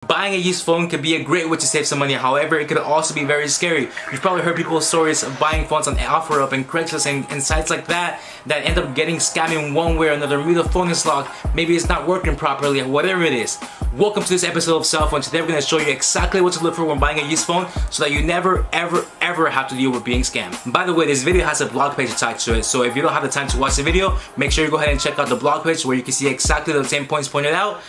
Buying a used phone could be a great way to save some money. However, it could also be very scary. You've probably heard people's stories of buying phones on OfferUp and Craigslist and sites like that end up getting scammed in one way or another. Maybe the phone is locked, maybe it's not working properly, whatever it is. Welcome to this episode of Cell Phone. Today we're going to show you exactly what to look for when buying a used phone so that you never ever have to deal with being scammed. By the way, this video has a blog page attached to it, so if you don't have the time to watch the video, make sure you go ahead and check out the blog page where you can see exactly the same points pointed out,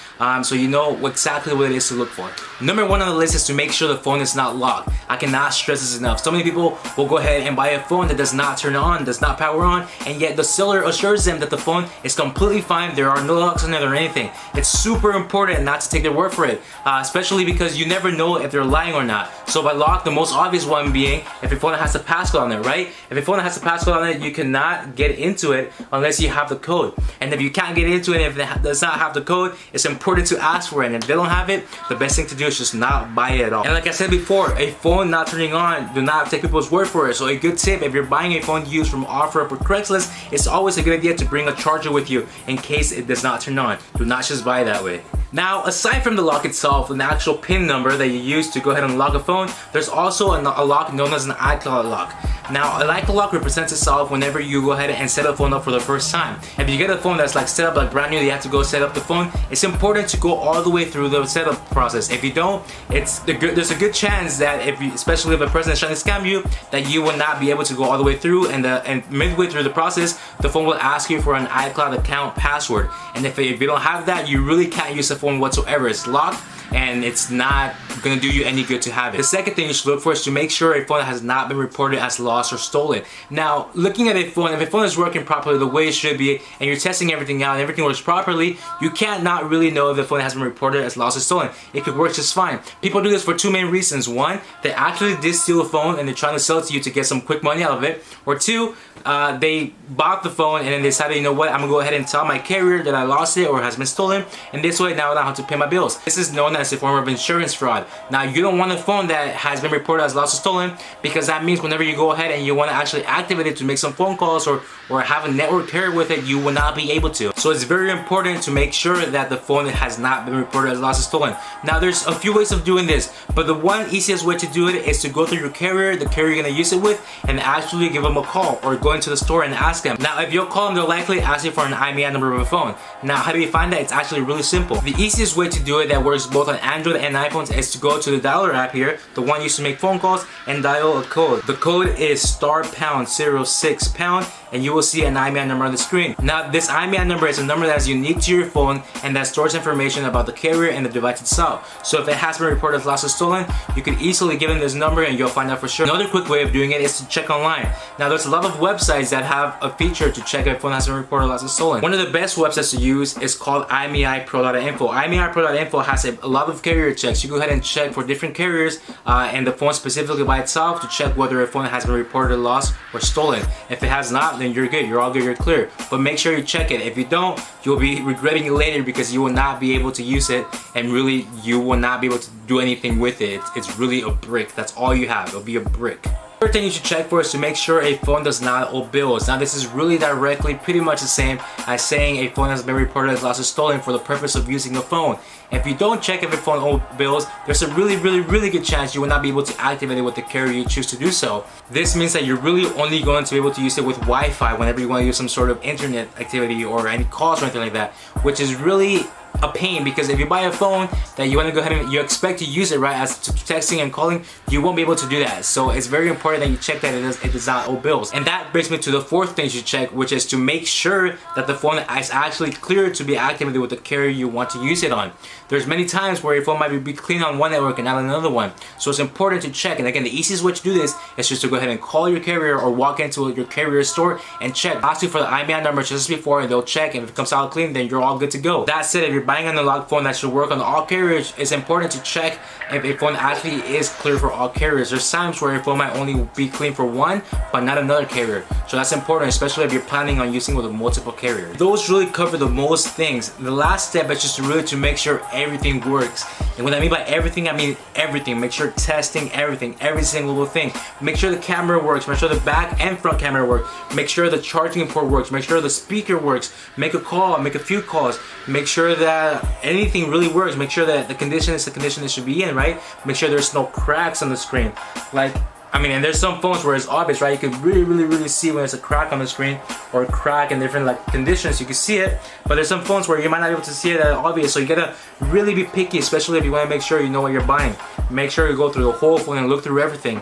so you know exactly what it is to look for. Number one on the list is to make sure the phone is not locked. I cannot stress this enough. So many people will go ahead and buy a phone that does not turn on, does not power on, and yet the seller assures them that the phone is completely fine, there are no locks on it or anything. It's super important not to take their word for it, especially because you never know if they're lying or not. So by lock, the most obvious one being if your phone has a passcode on it, right? If your phone has a passcode on it, you cannot get into it unless you have the code. And if you can't get into it, if it does not have the code, it's important to ask for it. And if they don't have it, the best thing to do is just not buy it at all. And like I said before, a phone not turning on, do not take people's word for it. So a good tip, if you're buying a phone used from OfferUp or Craigslist, it's always a good idea to bring a charger with you in case it does not turn on. Do not just buy it that way. Now, aside from the lock itself, an actual PIN number that you use to go ahead and lock a phone, there's also a lock known as an iCloud lock. Now, an iCloud lock represents itself whenever you go ahead and set a phone up for the first time. If you get a phone that's like set up like brand new, you have to go set up the phone, it's important to go all the way through the setup process. If you don't, there's a good chance that especially if a person is trying to scam you, that you will not be able to go all the way through, and midway through the process, the phone will ask you for an iCloud account password. And if you don't have that, you really can't use the phone whatsoever. It's locked and it's not gonna do you any good to have it. The second thing you should look for is to make sure a phone has not been reported as lost or stolen. Now, looking at a phone, if a phone is working properly the way it should be, and you're testing everything out and everything works properly, you can't not really know if the phone has been reported as lost or stolen. It could work just fine. People do this for two main reasons. One, they actually did steal a phone and they're trying to sell it to you to get some quick money out of it. Or two, they bought the phone and then decided, you know what, I'm gonna go ahead and tell my carrier that I lost it or has been stolen, and this way now I don't have to pay my bills. This is known as a form of insurance fraud. Now, you don't want a phone that has been reported as lost or stolen, because that means whenever you go ahead and you want to actually activate it to make some phone calls or have a network carrier with it, you will not be able to. So it's very important to make sure that the phone has not been reported as lost or stolen. Now, there's a few ways of doing this, but the one easiest way to do it is to go through your carrier, the carrier you're gonna use it with, and actually give them a call or go into the store and ask them. Now, if you call them, they'll likely ask you for an IMEI number of a phone. Now, how do you find that? It's actually really simple. The easiest way to do it that works both on Android and iPhones is to go to the dialer app here, the one used to make phone calls, and dial a code. The code is *#06#, and you will see an IMEI number on the screen. Now, this IMEI number is a number that is unique to your phone and that stores information about the carrier and the device itself. So if it has been reported as lost or stolen, you can easily give them this number and you'll find out for sure. Another quick way of doing it is to check online. Now, there's a lot of websites that have a feature to check if a phone has been reported as lost or stolen. One of the best websites to use is called IMEIPro.info. IMEIPro.info has a lot of carrier checks. You go ahead and check for different carriers and the phone specifically by itself to check whether a phone has been reported lost or stolen. If it has not, then you're good, you're all good, you're clear. But make sure you check it. If you don't, you'll be regretting it later because you will not be able to use it, and really you will not be able to do anything with it. It's really a brick. That's all you have. It'll be a brick. Third thing you should check for is to make sure a phone does not owe bills. Now, this is really directly pretty much the same as saying a phone has been reported as lost or stolen for the purpose of using a phone. If you don't check if a phone owes bills, there's a really good chance you will not be able to activate it with the carrier you choose to do so. This means that you're really only going to be able to use it with Wi-Fi whenever you want to use some sort of internet activity or any calls or anything like that, which is really a pain, because if you buy a phone that you want to go ahead and you expect to use it right as texting and calling, you won't be able to do that. So it's very important that you check that it does not owe bills. And that brings me to the fourth thing you should check, which is to make sure that the phone is actually cleared to be activated with the carrier you want to use it on. There's many times where your phone might be clean on one network and not on another one. So it's important to check. And again, the easiest way to do this is just to go ahead and call your carrier or walk into your carrier store and check. Ask you for the IMEI number just before, and they'll check, and if it comes out clean, then you're all good to go. That said, if you're buying an unlocked phone that should work on all carriers, it's important to check if a phone actually is clear for all carriers. There's times where a phone might only be clean for one, but not another carrier. So that's important, especially if you're planning on using with a multiple carrier. Those really cover the most things. The last step is just to make sure everything works. And what I mean by everything, I mean everything. Make sure testing everything, every single little thing. Make sure the camera works. Make sure the back and front camera work. Make sure the charging port works. Make sure the speaker works. Make a call, make a few calls. Make sure that that anything really works. Make sure that the condition is the condition it should be in, right? Make sure there's no cracks on the screen. Like, I mean, and there's some phones where it's obvious, right? You can really see when there's a crack on the screen or a crack in different like conditions. You can see it, but there's some phones where you might not be able to see it that obvious. So you gotta really be picky, especially if you want to make sure you know what you're buying. Make sure you go through the whole phone and look through everything.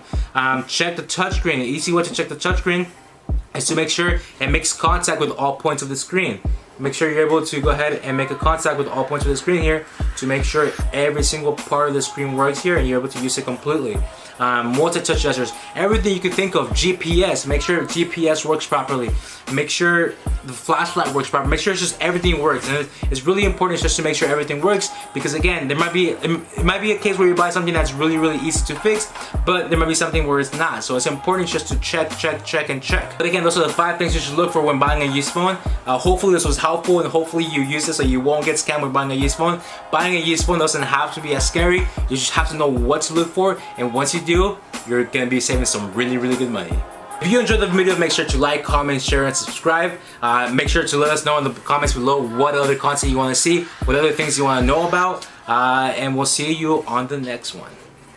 Check the touchscreen. The easy way to check the touchscreen is to make sure it makes contact with all points of the screen. Make sure you're able to go ahead and make a contact with all points of the screen here to make sure every single part of the screen works here and you're able to use it completely. Multi-touch gestures, everything you can think of. GPS, make sure GPS works properly. Make sure the flashlight works properly. Make sure it's just everything works. And it's really important just to make sure everything works, because again, it might be a case where you buy something that's really easy to fix, but there might be something where it's not. So it's important just to check. But again, those are the 5 things you should look for when buying a used phone. Hopefully this was helpful, and hopefully you use this so you won't get scammed when buying a used phone. Buying a used phone doesn't have to be as scary. You just have to know what to look for, and once you do, you're gonna be saving some really good money. If you enjoyed the video, make sure to like, comment, share, and subscribe. Make sure to let us know in the comments below what other content you want to see, what other things you want to know about, and we'll see you on the next one.